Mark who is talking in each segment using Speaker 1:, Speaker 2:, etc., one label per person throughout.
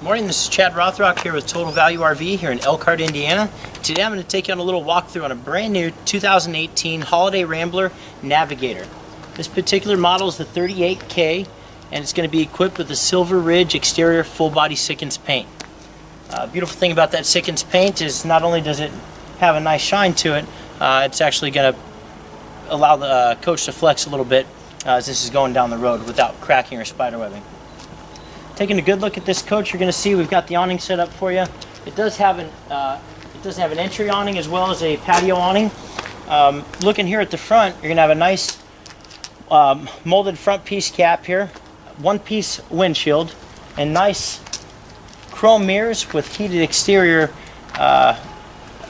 Speaker 1: Morning, this is Chad Rothrock here with Total Value RV here in Elkhart, Indiana. Today I'm going to take you on a little walkthrough on a brand new 2018 Holiday Rambler Navigator. This particular model is the 38K and it's going to be equipped with a Silver Ridge exterior full body Sikkens paint. Beautiful thing about that Sikkens paint is not only does it have a nice shine to it, it's actually going to allow the coach to flex a little bit as this is going down the road without cracking or spiderwebbing. Taking a good look at this coach, you're going to see we've got the awning set up for you. It does have an entry awning as well as a patio awning. Looking here at the front, you're going to have a nice molded front piece cap here, one-piece windshield, and nice chrome mirrors with heated exterior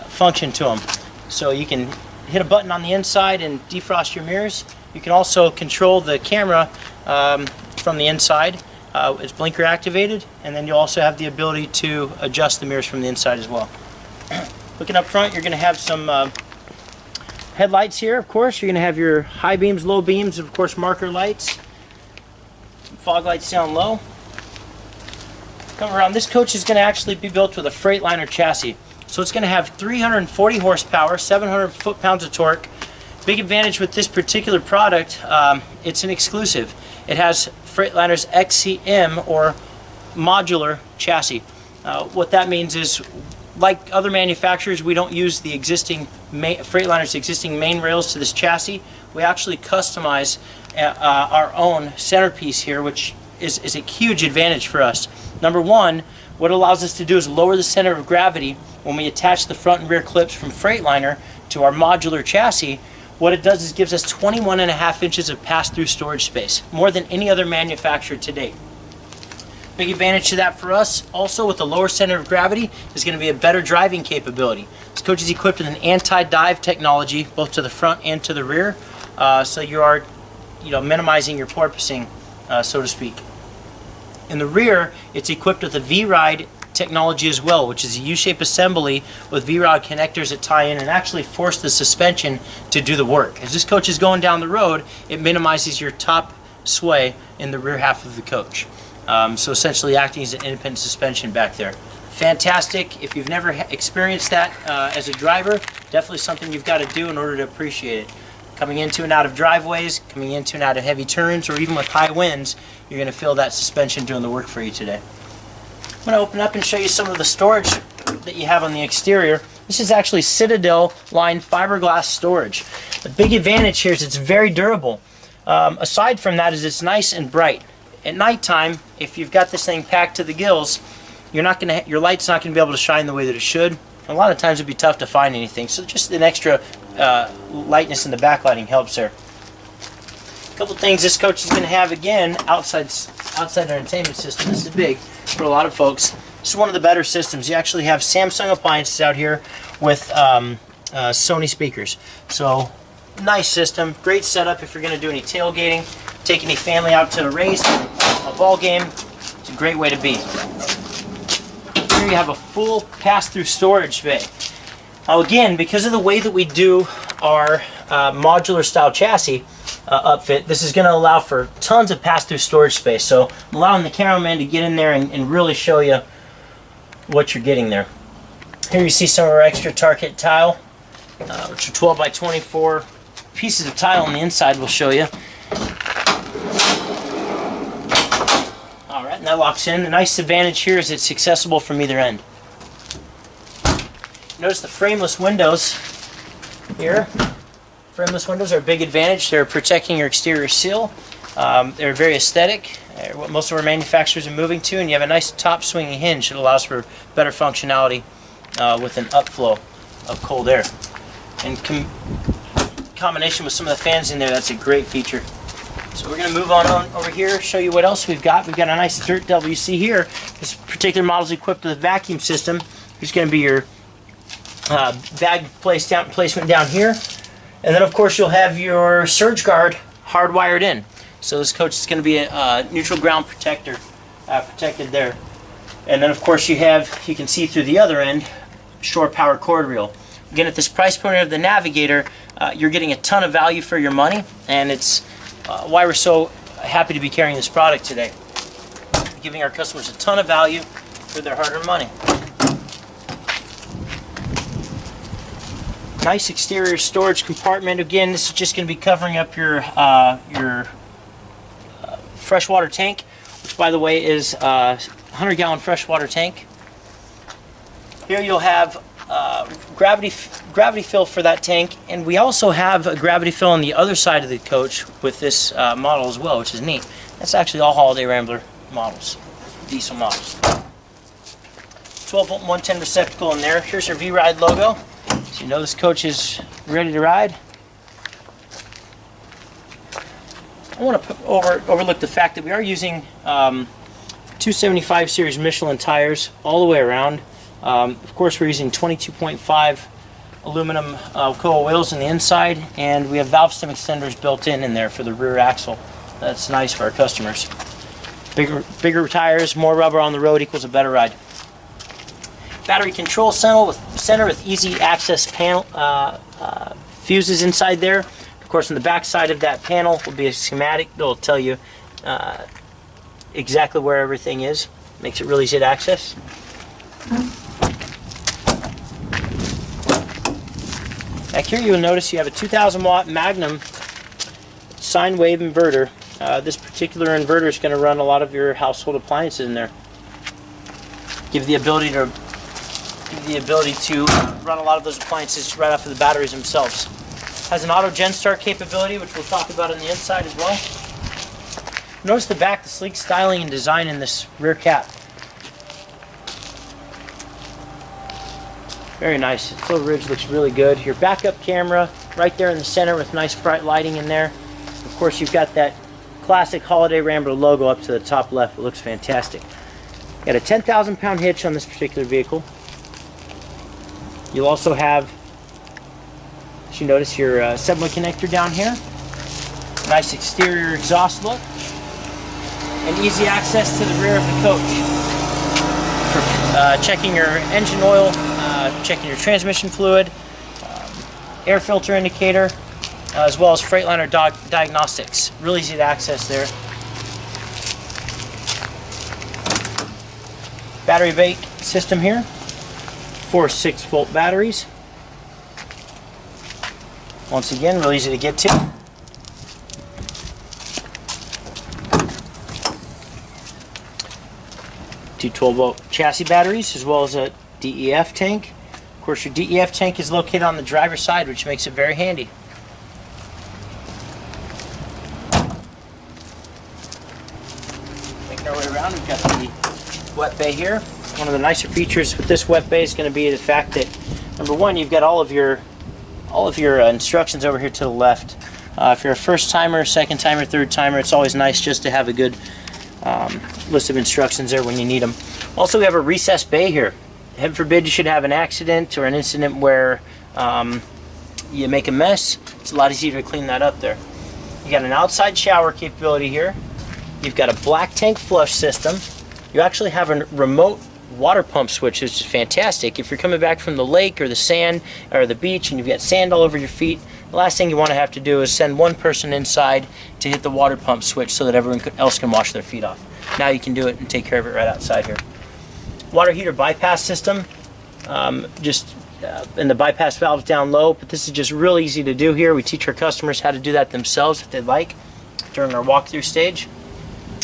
Speaker 1: function to them. So you can hit a button on the inside and defrost your mirrors. You can also control the camera from the inside. It's blinker activated, and then you also have the ability to adjust the mirrors from the inside as well. Looking up front, you're going to have some headlights here, of course. You're going to have your high beams, low beams, of course marker lights. Fog lights down low. Come around, this coach is going to actually be built with a Freightliner chassis. So it's going to have 340 horsepower, 700 foot-pounds of torque. Big advantage with this particular product, it's an exclusive. It has Freightliner's XCM or modular chassis. What that means is, like other manufacturers, we don't use the existing Freightliner's existing main rails to this chassis. We actually customize our own centerpiece here, which is a huge advantage for us. Number one, what it allows us to do is lower the center of gravity when we attach the front and rear clips from Freightliner to our modular chassis. What it does is gives us 21.5 inches of pass-through storage space, more than any other manufacturer to date. Big advantage to that for us, also with the lower center of gravity, is going to be a better driving capability. This coach is equipped with an anti-dive technology, both to the front and to the rear, so you are, minimizing your porpoising, so to speak. In the rear, it's equipped with a V-Ride technology as well, which is a U-shaped assembly with V-rod connectors that tie in and actually force the suspension to do the work. As this coach is going down the road, it minimizes your top sway in the rear half of the coach. So essentially acting as an independent suspension back there. Fantastic. If you've never experienced that as a driver, definitely something you've got to do in order to appreciate it. Coming into and out of driveways, coming into and out of heavy turns, or even with high winds, you're going to feel that suspension doing the work for you today. I'm going to open up and show you some of the storage that you have on the exterior. This is actually Citadel line fiberglass storage. The big advantage here is it's very durable. Aside from that is it's nice and bright. At nighttime, if you've got this thing packed to the gills, your light's not going to be able to shine the way that it should. A lot of times it'd be tough to find anything, so just an extra lightness in the backlighting helps there. A couple things this coach is going to have, again, outside entertainment system. This is big for a lot of folks. This is one of the better systems. You actually have Samsung appliances out here with Sony speakers. So nice system, great setup if you're going to do any tailgating, take any family out to a race, a ball game. It's a great way to be. Here you have a full pass-through storage bay. Now again, because of the way that we do our modular style chassis upfit, this is going to allow for tons of pass-through storage space. So I'm allowing the cameraman to get in there and really show you what you're getting there. Here you see some of our extra Target tile, which are 12 by 24 pieces of tile on the inside. We'll show you. All right, and that locks in. The nice advantage here is it's accessible from either end. Notice the frameless windows here. Frameless windows are a big advantage. They're protecting your exterior sill. They're very aesthetic, what most of our manufacturers are moving to, and you have a nice top swinging hinge that allows for better functionality with an upflow of cold air. In combination with some of the fans in there, that's a great feature. So we're going to move on over here, show you what else we've got. We've got a nice dirt devil. You see here, this particular model is equipped with a vacuum system. There's going to be your bag placement down here. And then of course you'll have your surge guard hardwired in. So this coach is going to be a neutral ground protector protected there. And then of course you can see through the other end, shore power cord reel. Again, at this price point of the Navigator, you're getting a ton of value for your money, and it's why we're so happy to be carrying this product today. Giving our customers a ton of value for their hard-earned money. Nice exterior storage compartment. Again, this is just going to be covering up your freshwater tank, which by the way is a 100-gallon freshwater tank. Here you'll have gravity fill for that tank, and we also have a gravity fill on the other side of the coach with this model as well, which is neat. That's actually all Holiday Rambler models, diesel models. 12-volt 110 receptacle in there. Here's your V-Ride logo. So you know this coach is ready to ride. I want to overlook the fact that we are using 275 series Michelin tires all the way around. Of course, we're using 22.5 aluminum coil wheels in the inside, and we have valve stem extenders built in there for the rear axle. That's nice for our customers. Bigger tires, more rubber on the road equals a better ride. Battery control center with easy access panel fuses inside there. Of course, on the back side of that panel will be a schematic that will tell you exactly where everything is. Makes it really easy to access. Back here you'll notice you have a 2,000 watt Magnum sine wave inverter. This particular inverter is going to run a lot of your household appliances in there. Give the ability to run a lot of those appliances right off of the batteries themselves. Has an auto gen start capability, which we'll talk about on the inside as well. Notice the back, the sleek styling and design in this rear cap. Very nice. The full ridge looks really good. Your backup camera right there in the center with nice bright lighting in there. Of course, you've got that classic Holiday Rambler logo up to the top left. It looks fantastic. Got a 10,000 pound hitch on this particular vehicle. You'll also have, as you notice, your assembly connector down here. Nice exterior exhaust look. And easy access to the rear of the coach. For checking your engine oil, checking your transmission fluid, air filter indicator, as well as Freightliner diagnostics. Really easy to access there. Battery bank system here. 4 6-volt batteries. Once again, really easy to get to. Two 12-volt chassis batteries, as well as a DEF tank. Of course, your DEF tank is located on the driver's side, which makes it very handy. Making our way around, we've got the wet bay here. One of the nicer features with this wet bay is going to be the fact that, number one, you've got all of your instructions over here to the left. If you're a first timer, second timer, third timer, it's always nice just to have a good list of instructions there when you need them. Also, we have a recessed bay here. Heaven forbid you should have an accident or an incident where you make a mess. It's a lot easier to clean that up there. You got an outside shower capability here. You've got a black tank flush system. You actually have a remote water pump switch, which is fantastic. If you're coming back from the lake or the sand or the beach and you've got sand all over your feet, the last thing you want to have to do is send one person inside to hit the water pump switch so that everyone else can wash their feet off. Now you can do it and take care of it right outside here. Water heater bypass system, and the bypass valve's down low, but this is just real easy to do here. We teach our customers how to do that themselves if they'd like during our walkthrough stage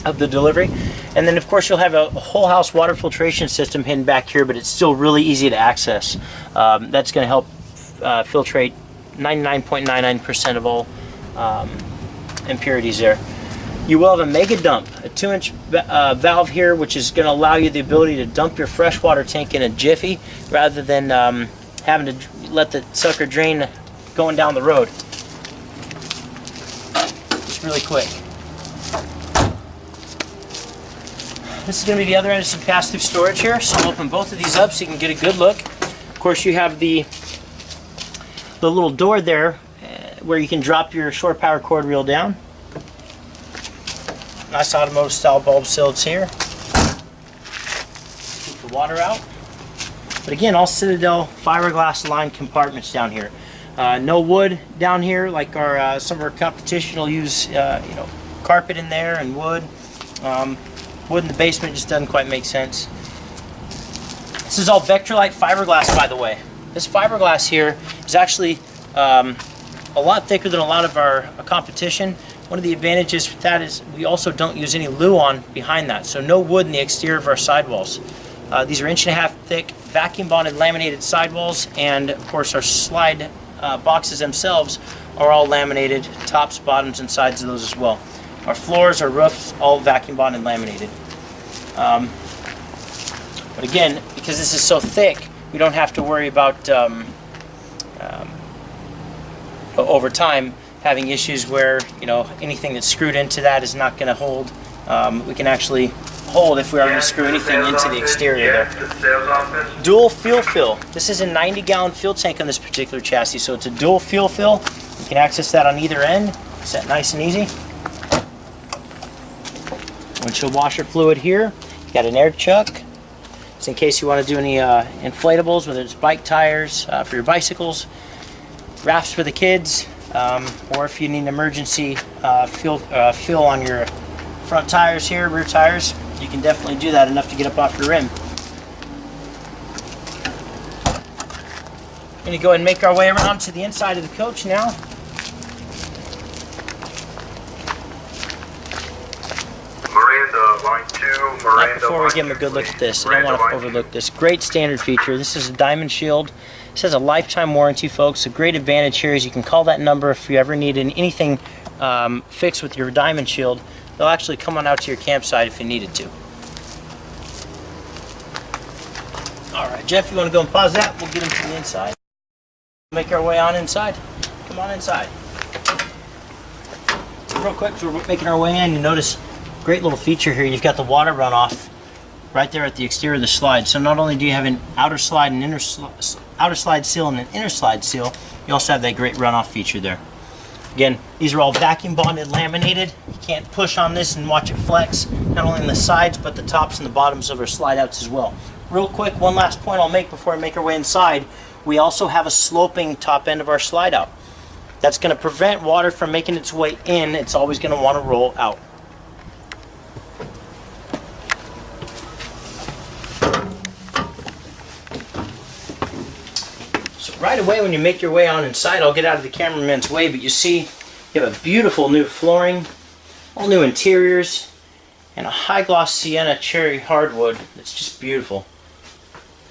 Speaker 1: of the delivery. And then of course you'll have a whole house water filtration system hidden back here, but it's still really easy to access. That's going to help filtrate 99.99% of all impurities there. You will have a mega dump, a 2-inch valve here, which is going to allow you the ability to dump your freshwater tank in a jiffy rather than having to let the sucker drain going down the road. Just really quick. This is going to be the other end of some pass-through storage here, so I'll open both of these up so you can get a good look. Of course, you have the little door there where you can drop your shore power cord reel down. Nice automotive style bulb sills here. Keep the water out. But again, all Citadel fiberglass lined compartments down here. No wood down here like some of our competition will use carpet in there and wood. Wood in the basement just doesn't quite make sense. This is all Vectrolite fiberglass, by the way. This fiberglass here is actually a lot thicker than a lot of our competition. One of the advantages with that is we also don't use any Luan behind that, so no wood in the exterior of our sidewalls. These are 1.5 inch thick, vacuum bonded laminated sidewalls, and of course our slide boxes themselves are all laminated, tops, bottoms, and sides of those as well. Our floors, our roofs, all vacuum bonded laminated. But again, because this is so thick, we don't have to worry about over time having issues where, you know, anything that's screwed into that is not going to hold. We can actually hold if we are going to screw anything into the exterior there. Dual fuel fill. This is a 90-gallon fuel tank on this particular chassis, so it's a dual fuel fill. You can access that on either end. Set nice and easy. Windshield washer fluid here. You got an air chuck. It's in case you want to do any inflatables, whether it's bike tires for your bicycles, rafts for the kids, or if you need an emergency fill on your front tires here, rear tires, you can definitely do that enough to get up off your rim. We're going to go ahead and make our way around to the inside of the coach now.
Speaker 2: Line 2, Miranda.
Speaker 1: Before we give them a good look at this, I don't want to overlook this. Great standard feature. This is a diamond shield. This has a lifetime warranty, folks. A great advantage here is you can call that number if you ever need anything fixed with your diamond shield. They'll actually come on out to your campsite if you needed to. All right, Jeff, you want to go and pause that? We'll get into the inside. Make our way on inside. Come on inside. So real quick, as we're making our way in, you notice great little feature here. You've got the water runoff right there at the exterior of the slide. So not only do you have an outer slide and outer slide seal and an inner slide seal, you also have that great runoff feature there. Again, these are all vacuum bonded laminated. You can't push on this and watch it flex, not only on the sides but the tops and the bottoms of our slide outs as well. Real quick, one last point I'll make before I make our way inside. We also have a sloping top end of our slide out. That's going to prevent water from making its way in. It's always going to want to roll out. Right away when you make your way on inside, I'll get out of the cameraman's way, but you see you have a beautiful new flooring, all new interiors, and a high gloss sienna cherry hardwood that's just beautiful.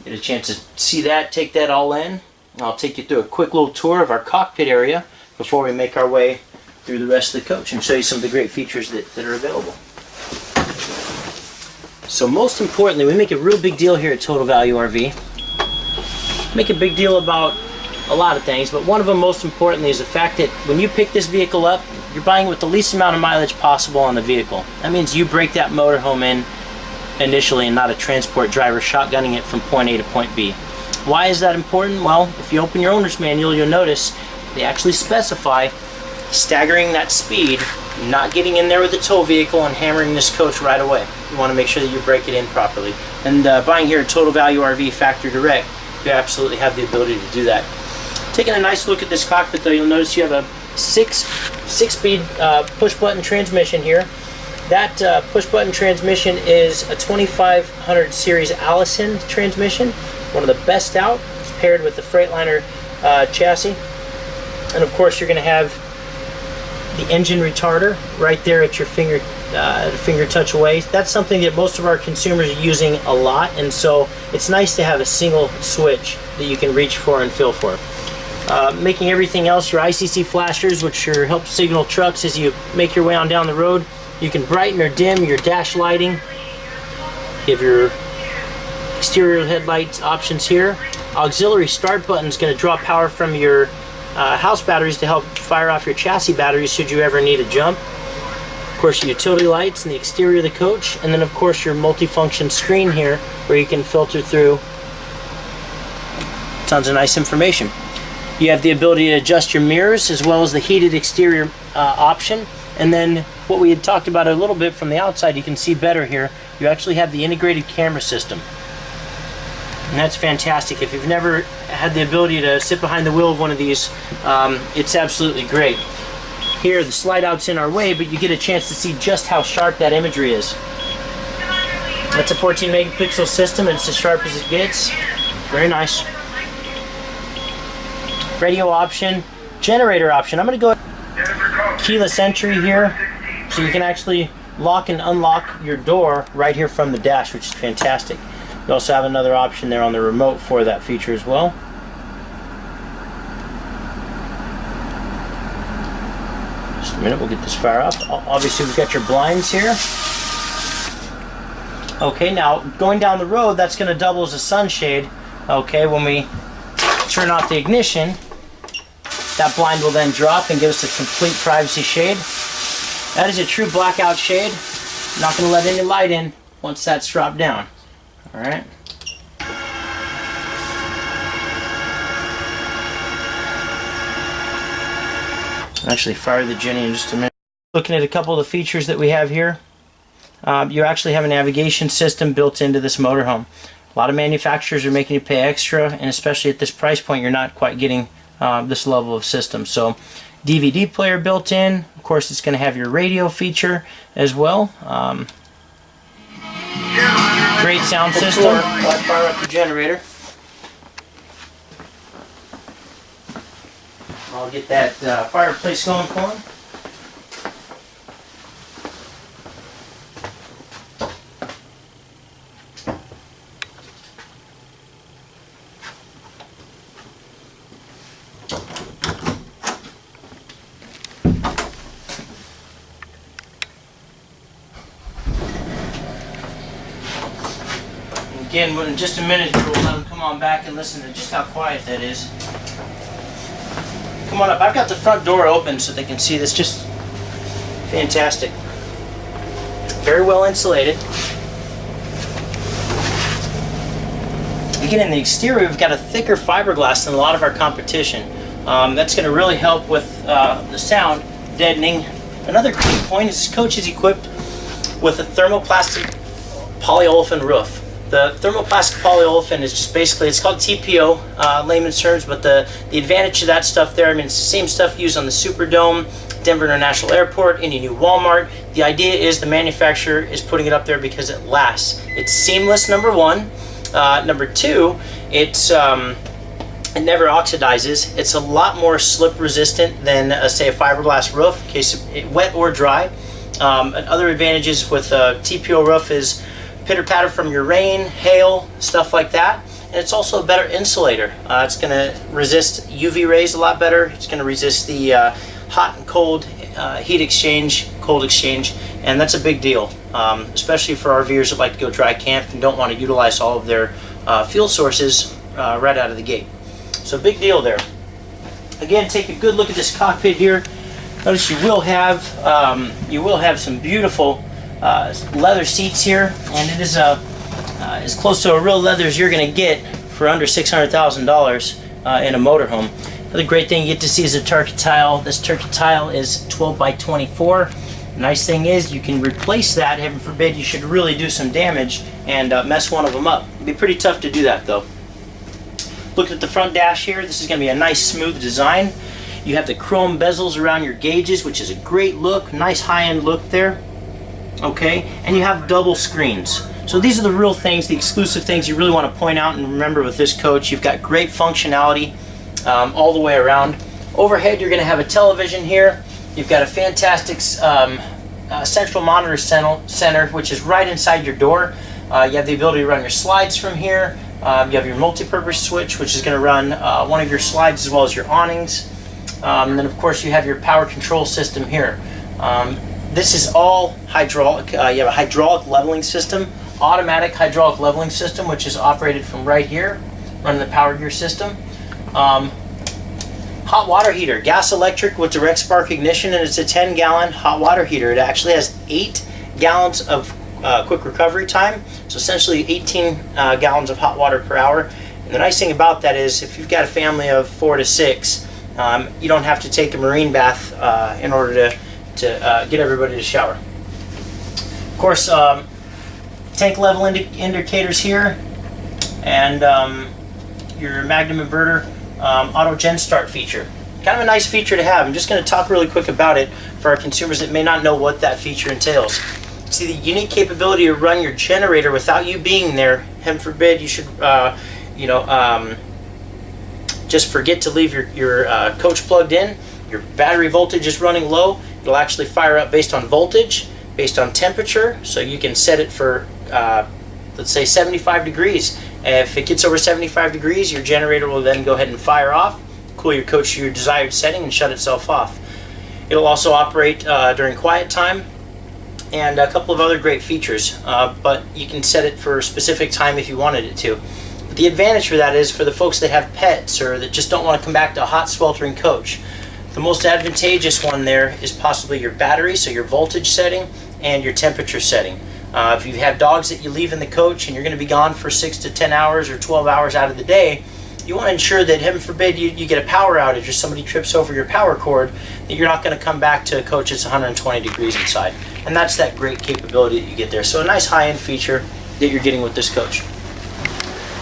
Speaker 1: Get a chance to see that, take that all in. I'll take you through a quick little tour of our cockpit area before we make our way through the rest of the coach and show you some of the great features that are available. So most importantly, we make a real big deal here at Total Value RV. Make a big deal about a lot of things, but one of them most importantly is the fact that when you pick this vehicle up, you're buying with the least amount of mileage possible on the vehicle. That means you break that motorhome in initially and not a transport driver shotgunning it from point A to point B. Why is that important? Well, if you open your owner's manual, you'll notice they actually specify staggering that speed, not getting in there with the tow vehicle and hammering this coach right away. You want to make sure that you break it in properly. And buying here at Total Value RV Factory Direct, you absolutely have the ability to do that. Taking a nice look at this cockpit though, you'll notice you have a six-speed push-button transmission here. That push-button transmission is a 2500 series Allison transmission, one of the best out. It's paired with the Freightliner chassis. And of course you're going to have the engine retarder right there at your finger touch away. That's something that most of our consumers are using a lot, and so it's nice to have a single switch that you can reach for and feel for. Making everything else, your ICC flashers, which help signal trucks as you make your way on down the road. You can brighten or dim your dash lighting. You have your exterior headlights options here. Auxiliary start button is going to draw power from your house batteries to help fire off your chassis batteries should you ever need a jump. Of course, your utility lights in the exterior of the coach, and then of course your multifunction screen here where you can filter through tons of nice information. You have the ability to adjust your mirrors as well as the heated exterior option. And then what we had talked about a little bit from the outside, you can see better here. You actually have the integrated camera system. And that's fantastic. If you've never had the ability to sit behind the wheel of one of these, it's absolutely great. Here, the slide out's in our way, but you get a chance to see just how sharp that imagery is. That's a 14 megapixel system, and it's as sharp as it gets. Very nice. Radio option, generator option. I'm going to go keyless entry here, so you can actually lock and unlock your door right here from the dash, which is fantastic. You also have another option there on the remote for that feature as well. Just a minute, we'll get this fire up. Obviously, we've got your blinds here. Okay, now going down the road, that's going to double as a sunshade. Okay, when we turn off the ignition, that blind will then drop and give us a complete privacy shade. That is a true blackout shade. Not going to let any light in once that's dropped down. All right. I'll actually fire the Jenny in just a minute. Looking at a couple of the features that we have here. You actually have a navigation system built into this motorhome. A lot of manufacturers are making you pay extra, and especially at this price point, you're not quite getting this level of system. So, DVD player built in. Of course, it's going to have your radio feature as well. Great sound system. Let's fire up the generator. I'll get that fireplace going for him. Again, in just a minute, we'll let them come on back and listen to just how quiet that is. Come on up. I've got the front door open so they can see this. Just fantastic. Very well insulated. Again, in the exterior, we've got a thicker fiberglass than a lot of our competition. That's going to really help with the sound deadening. Another key point is this coach is equipped with a thermoplastic polyolefin roof. The thermoplastic polyolefin is just basically, it's called TPO, layman's terms, but the advantage of that stuff there, I mean, it's the same stuff used on the Superdome, Denver International Airport, any new Walmart. The idea is the manufacturer is putting it up there because it lasts. It's seamless, number one. Number two, it never oxidizes. It's a lot more slip resistant than, say, a fiberglass roof, in case it's wet or dry. Other advantages with a TPO roof is pitter patter from your rain, hail, stuff like that. And it's also a better insulator. It's going to resist UV rays a lot better. It's going to resist the hot and cold heat exchange, cold exchange, and that's a big deal, especially for RVers that like to go dry camp and don't want to utilize all of their fuel sources right out of the gate. So big deal there. Again, take a good look at this cockpit here. Notice you will have some beautiful leather seats here, and it is as close to a real leather as you're going to get for under $600,000 in a motorhome. Another great thing you get to see is a turkey tile. This turkey tile is 12 by 24. The nice thing is you can replace that. Heaven forbid you should really do some damage and mess one of them up. It'd be pretty tough to do that though. Look at the front dash here. This is going to be a nice smooth design. You have the chrome bezels around your gauges, which is a great look, nice high-end look there. Okay, and you have double screens. So these are the real things, the exclusive things you really want to point out and remember with this coach. You've got great functionality all the way around. Overhead, you're going to have a television here. You've got a fantastic central monitor center, which is right inside your door. You have the ability to run your slides from here. You have your multi-purpose switch, which is going to run one of your slides as well as your awnings. And then, of course, you have your power control system here. This is all hydraulic. You have a hydraulic leveling system, automatic hydraulic leveling system, which is operated from right here, running the power gear system. Hot water heater, gas electric with direct spark ignition, and it's a 10-gallon hot water heater. It actually has 8 gallons of quick recovery time, so essentially 18 gallons of hot water per hour. And the nice thing about that is if you've got a family of 4 to 6, you don't have to take a marine bath in order to get everybody to shower. Of course, tank level indicators here, and your Magnum inverter auto gen start feature. Kind of a nice feature to have. I'm just going to talk really quick about it for our consumers that may not know what that feature entails. see the unique capability to run your generator without you being there. Heaven forbid you should, just forget to leave your coach plugged in. Your battery voltage is running low. It'll actually fire up based on voltage, based on temperature. So you can set it for, let's say 75 degrees. If it gets over 75 degrees, your generator will then go ahead and fire off, cool your coach to your desired setting, and shut itself off. It'll also operate during quiet time, and a couple of other great features, but you can set it for a specific time if you wanted it to. But the advantage for that is for the folks that have pets or that just don't want to come back to a hot sweltering coach. The most advantageous one there is possibly your battery, so your voltage setting and your temperature setting. If you have dogs that you leave in the coach and you're going to be gone for 6 to 10 hours or 12 hours out of the day, you want to ensure that, heaven forbid, you get a power outage or somebody trips over your power cord, that you're not going to come back to a coach that's 120 degrees inside. And that's that great capability that you get there. So a nice high-end feature that you're getting with this coach.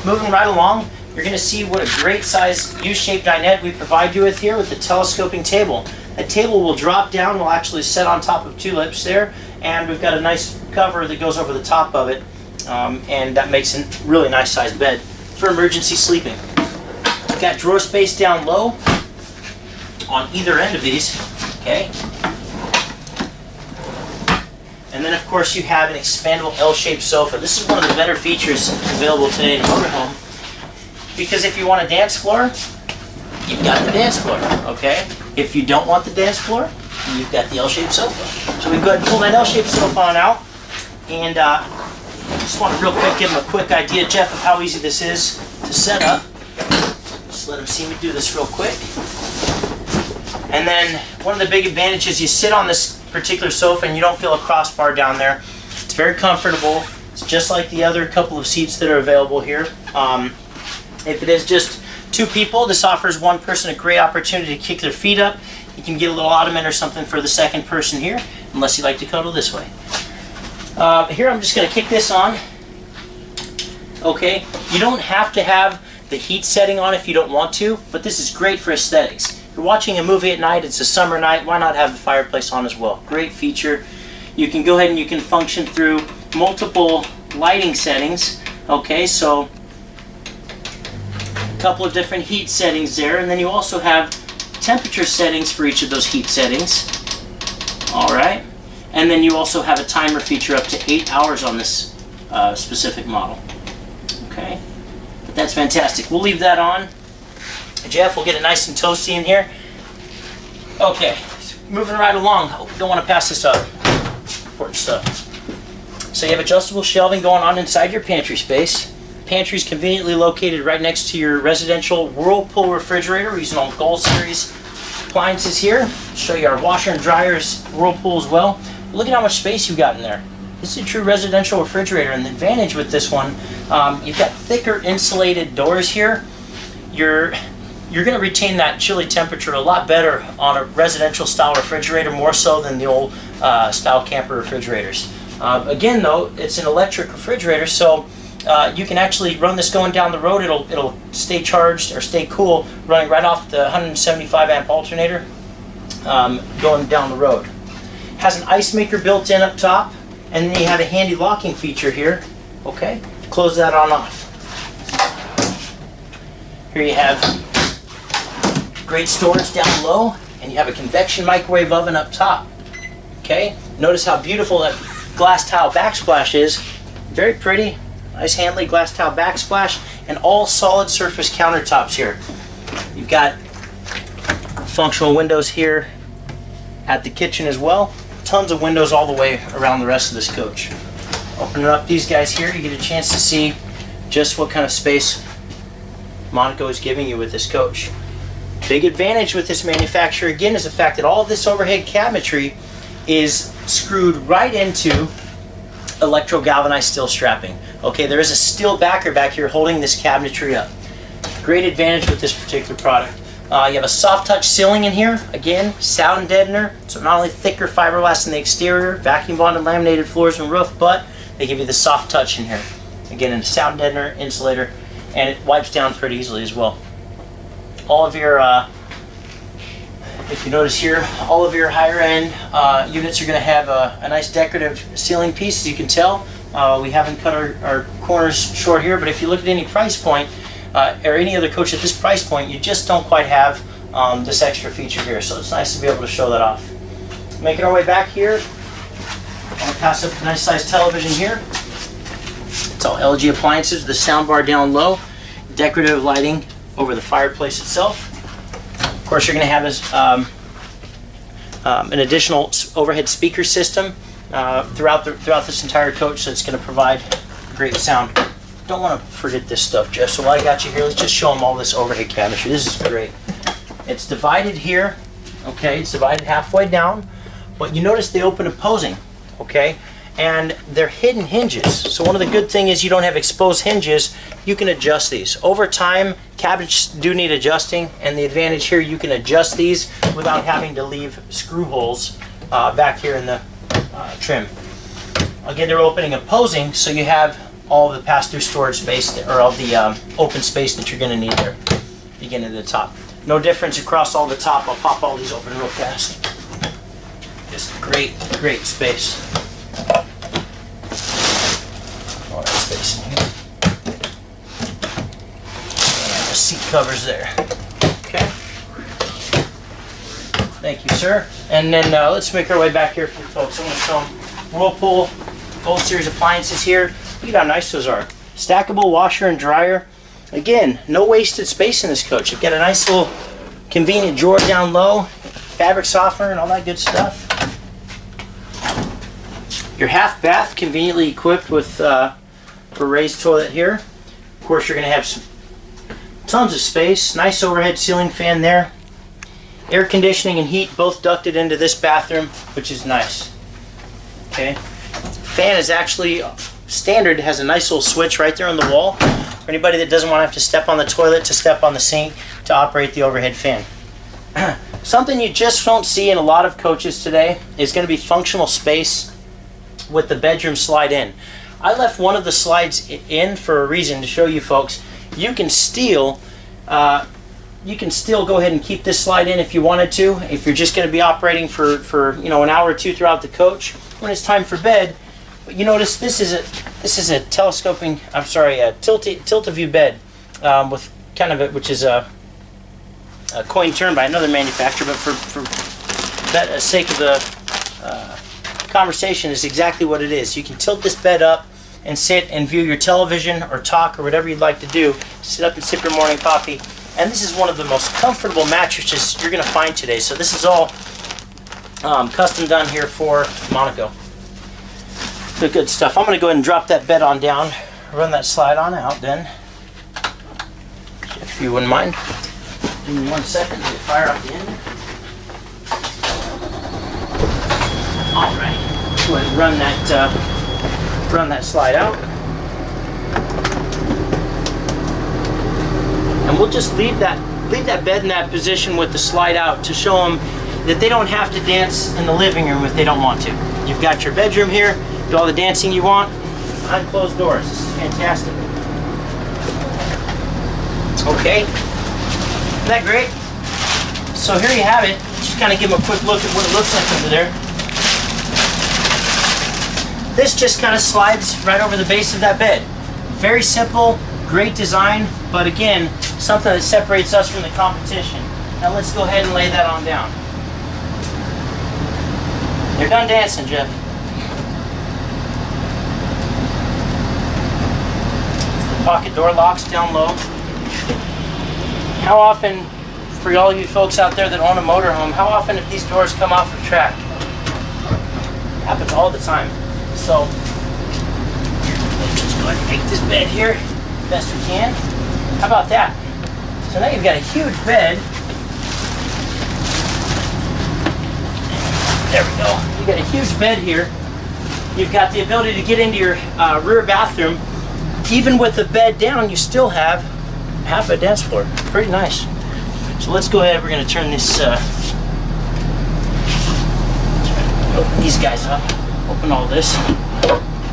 Speaker 1: Moving right along, you're going to see what a great size U-shaped dinette we provide you with here with the telescoping table. That table will drop down, will actually set on top of tulips there, and we've got a nice cover that goes over the top of it, and that makes a really nice sized bed for emergency sleeping. We've got drawer space down low on either end of these, okay? And then of course you have an expandable L-shaped sofa. This is one of the better features available today in a motorhome, because if you want a dance floor, you've got the dance floor, okay? If you don't want the dance floor, you've got the L-shaped sofa. So we go ahead and pull that L-shaped sofa on out, and just want to real quick give them a quick idea, Jeff, of how easy this is to set up. Just let them see me do this real quick. And then one of the big advantages, you sit on this particular sofa and you don't feel a crossbar down there. It's very comfortable. It's just like the other couple of seats that are available here. If it is just two people, this offers one person a great opportunity to kick their feet up. You can get a little ottoman or something for the second person here, unless you like to cuddle this way. Here I'm just going to kick this on. Okay, you don't have to have the heat setting on if you don't want to, but this is great for aesthetics. If you're watching a movie at night, it's a summer night, why not have the fireplace on as well? Great feature. You can go ahead and you can function through multiple lighting settings. Okay, so a couple of different heat settings there, and then you also have temperature settings for each of those heat settings. Alright, and then you also have a timer feature up to 8 hours on this specific model. Okay, but that's fantastic. We'll leave that on. Jeff, we'll get it nice and toasty in here. Okay, moving right along. Oh, don't want to pass this up. Important stuff. So you have adjustable shelving going on inside your pantry space. Pantry is conveniently located right next to your residential Whirlpool refrigerator. We're using all Gold Series appliances here. Show you our washer and dryers, Whirlpool as well. Look at how much space you've got in there. This is a true residential refrigerator, and the advantage with this one, you've got thicker insulated doors here. You're going to retain that chilly temperature a lot better on a residential style refrigerator, more so than the old style camper refrigerators. Again though, it's an electric refrigerator, so you can actually run this going down the road. It'll stay charged or stay cool running right off the 175 amp alternator going down the road. Has an ice maker built in up top, and then you have a handy locking feature here. Okay, close that on off. Here you have great storage down low, and you have a convection microwave oven up top. Okay, notice how beautiful that glass tile backsplash is. Very pretty, nice handly glass tile backsplash, and all solid surface countertops here. You've got functional windows here at the kitchen as well. Tons of windows all the way around the rest of this coach. Opening up these guys here, you get a chance to see just what kind of space Monaco is giving you with this coach. Big advantage with this manufacturer again is the fact that all of this overhead cabinetry is screwed right into electro galvanized steel strapping. Okay, there is a steel backer back here holding this cabinetry up. Great advantage with this particular product. You have a soft touch ceiling in here. Again, sound deadener. So not only thicker fiberglass in the exterior, vacuum bonded laminated floors and roof, but they give you the soft touch in here. Again, a sound deadener, insulator, and it wipes down pretty easily as well. All of your If you notice here, all of your higher end units are going to have a nice decorative ceiling piece, as you can tell. We haven't cut our corners short here, but if you look at any price point, or any other coach at this price point, you just don't quite have this extra feature here. So it's nice to be able to show that off. Making our way back here, I'll pass up a nice sized television here. It's all LG appliances, the sound bar down low, decorative lighting over the fireplace itself. Of course, you're going to have this, an additional overhead speaker system throughout this entire coach, so it's going to provide great sound. Don't want to forget this stuff, Jeff. So while I got you here, let's just show them all this overhead cabinetry. This is great. It's divided here, okay? It's divided halfway down, but you notice they open opposing, okay? And they're hidden hinges. So one of the good things is you don't have exposed hinges. You can adjust these. Over time, cabinets do need adjusting, and the advantage here, you can adjust these without having to leave screw holes back here in the trim. Again, they're opening opposing, so you have all the pass-through storage space, or all the open space that you're going to need there, beginning at the top. No difference across all the top. I'll pop all these open real fast. Just great, great space. All that space in here. And the seat covers there. Okay. Thank you, sir. And then let's make our way back here for you folks. I'm going to show them Whirlpool Gold Series appliances here. Look at how nice those are. Stackable washer and dryer. Again, no wasted space in this coach. You've got a nice little convenient drawer down low, fabric softener and all that good stuff. Your half bath conveniently equipped with a raised toilet here. Of course, you're going to have tons of space. Nice overhead ceiling fan there. Air conditioning and heat both ducted into this bathroom, which is nice. Okay. Fan is actually standard. It has a nice little switch right there on the wall for anybody that doesn't want to have to step on the toilet to step on the sink to operate the overhead fan. Something you just don't see in a lot of coaches today is going to be functional space with the bedroom slide in. I left one of the slides in for a reason, to show you folks. You can still go ahead and keep this slide in if you wanted to. If you're just going to be operating for an hour or two throughout the coach, when it's time for bed. But you notice this is a telescoping. I'm sorry, a tilt-a-view bed with kind of which is a coin term by another manufacturer, but for the sake of the conversation, is exactly what it is. You can tilt this bed up and sit and view your television or talk or whatever you'd like to do. Sit up and sip your morning coffee. And this is one of the most comfortable mattresses you're going to find today. So this is all custom done here for Monaco. Good stuff. I'm going to go ahead and drop that bed on down. Run that slide on out then. If you wouldn't mind. Give me 1 second to fire up the engine. Alright. Go ahead and run that slide out. And we'll just leave that bed in that position with the slide out to show them that they don't have to dance in the living room if they don't want to. You've got your bedroom here, do all the dancing you want, behind closed doors. This is fantastic. Okay, isn't that great? So here you have it. Just kind of give them a quick look at what it looks like over there. This just kind of slides right over the base of that bed. Very simple, great design, but again, something that separates us from the competition. Now let's go ahead and lay that on down. They're done dancing, Jeff. The pocket door locks down low. How often, for all of you folks out there that own a motorhome, how often if these doors come off the track? It happens all the time. So, let's go ahead and take this bed here best we can. How about that? So now you've got a huge bed. There we go. You've got a huge bed here. You've got the ability to get into your rear bathroom. Even with the bed down, you still have half a dance floor. Pretty nice. So let's go ahead. We're going to turn this, open these guys up. Open all this.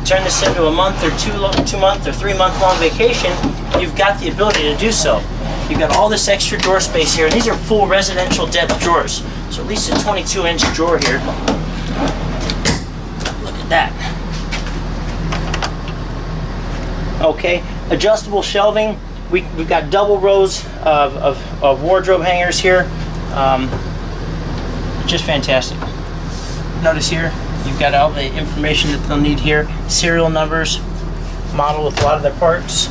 Speaker 1: Turn this into a month or 2 month or 3 month long vacation. You've got the ability to do so. You've got all this extra door space here, and these are full residential depth drawers. So at least a 22-inch drawer here. Look at that. Okay, adjustable shelving. We've got double rows of wardrobe hangers here. Just fantastic. Notice here, you've got all the information that they'll need here. Serial numbers, model with a lot of their parts.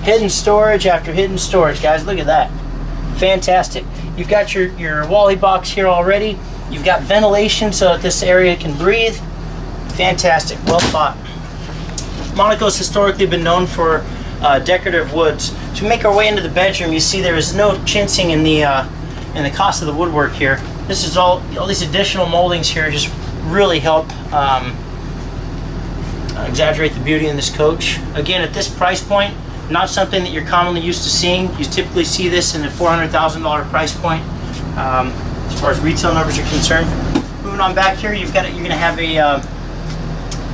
Speaker 1: Hidden storage after hidden storage, guys. Look at that. Fantastic. You've got your Wally box here already. You've got ventilation so that this area can breathe. Fantastic. Well thought. Monaco's historically been known for decorative woods. As we make our way into the bedroom, you see there is no chintzing in the cost of the woodwork here. This is all these additional moldings here just really help exaggerate the beauty in this coach. Again, at this price point, not something that you're commonly used to seeing. You typically see this in the $400,000 price point as far as retail numbers are concerned. Moving on back here, you're going to have a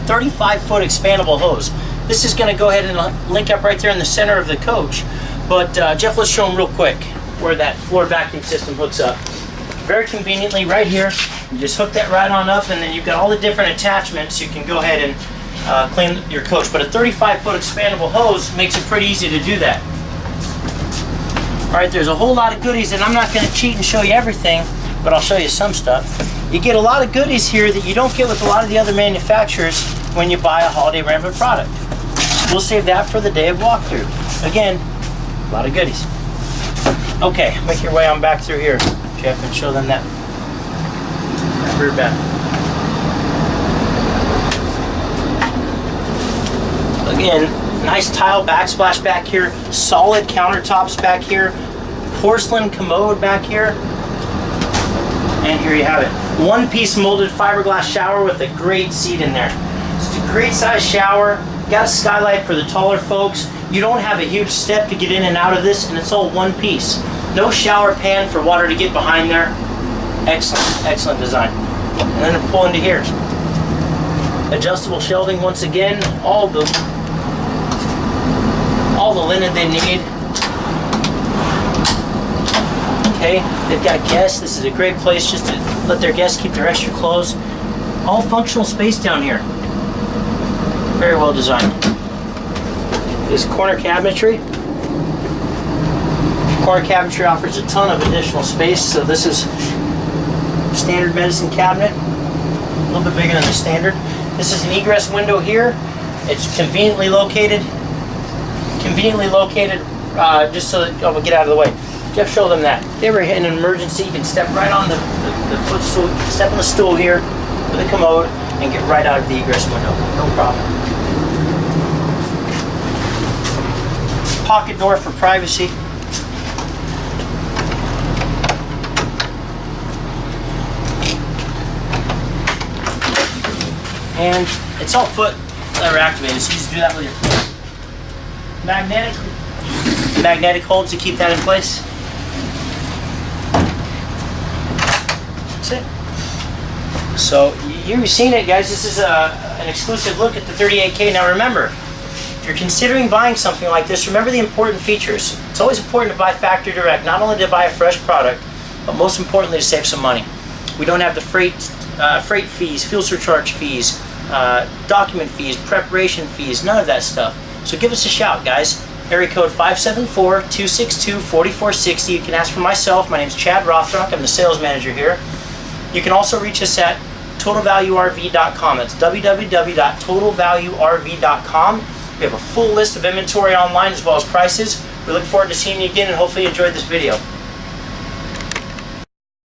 Speaker 1: 35-foot expandable hose. This is going to go ahead and link up right there in the center of the coach. But Jeff, let's show them real quick where that floor vacuum system hooks up. Very conveniently right here, you just hook that right on up, and then you've got all the different attachments. You can go ahead and clean your coach, but a 35-foot expandable hose makes it pretty easy to do that. All right, there's a whole lot of goodies, and I'm not going to cheat and show you everything, but I'll show you some stuff. You get a lot of goodies here that you don't get with a lot of the other manufacturers when you buy a Holiday Rambler product. We'll save that for the day of walkthrough. Again, a lot of goodies. Okay, make your way on back through here, Jeff, and show them that rear bed. Again, nice tile backsplash back here, solid countertops back here, porcelain commode back here, and here you have it. One-piece molded fiberglass shower with a great seat in there. It's a great size shower, got a skylight for the taller folks. You don't have a huge step to get in and out of this, and it's all one piece. No shower pan for water to get behind there. Excellent, excellent design. And then pull into here. Adjustable shelving once again, all the linen they need. Okay, they've got guests. This is a great place just to let their guests keep their extra clothes. All functional space down here. Very well designed. This corner cabinetry. Corner cabinetry offers a ton of additional space. So this is standard medicine cabinet, a little bit bigger than the standard. This is an egress window here. It's conveniently located just so that we'll get out of the way. Jeff, show them that. If you ever hit an emergency, you can step right on the footstool, step on the stool here with a commode and get right out of the egress window. No problem. Pocket door for privacy. And it's all foot lever activated, so you just do that with your foot. Magnetic holds to keep that in place. That's it. So you've seen it, guys. This is an exclusive look at the 38K. Now remember, if you're considering buying something like this, remember the important features. It's always important to buy factory direct, not only to buy a fresh product, but most importantly to save some money. We don't have the freight fees, fuel surcharge fees, document fees, preparation fees, none of that stuff. So give us a shout, guys. Area code 574-262-4460. You can ask for myself. My name's Chad Rothrock. I'm the sales manager here. You can also reach us at totalvaluerv.com. That's www.totalvaluerv.com. We have a full list of inventory online as well as prices. We look forward to seeing you again, and hopefully you enjoyed this video.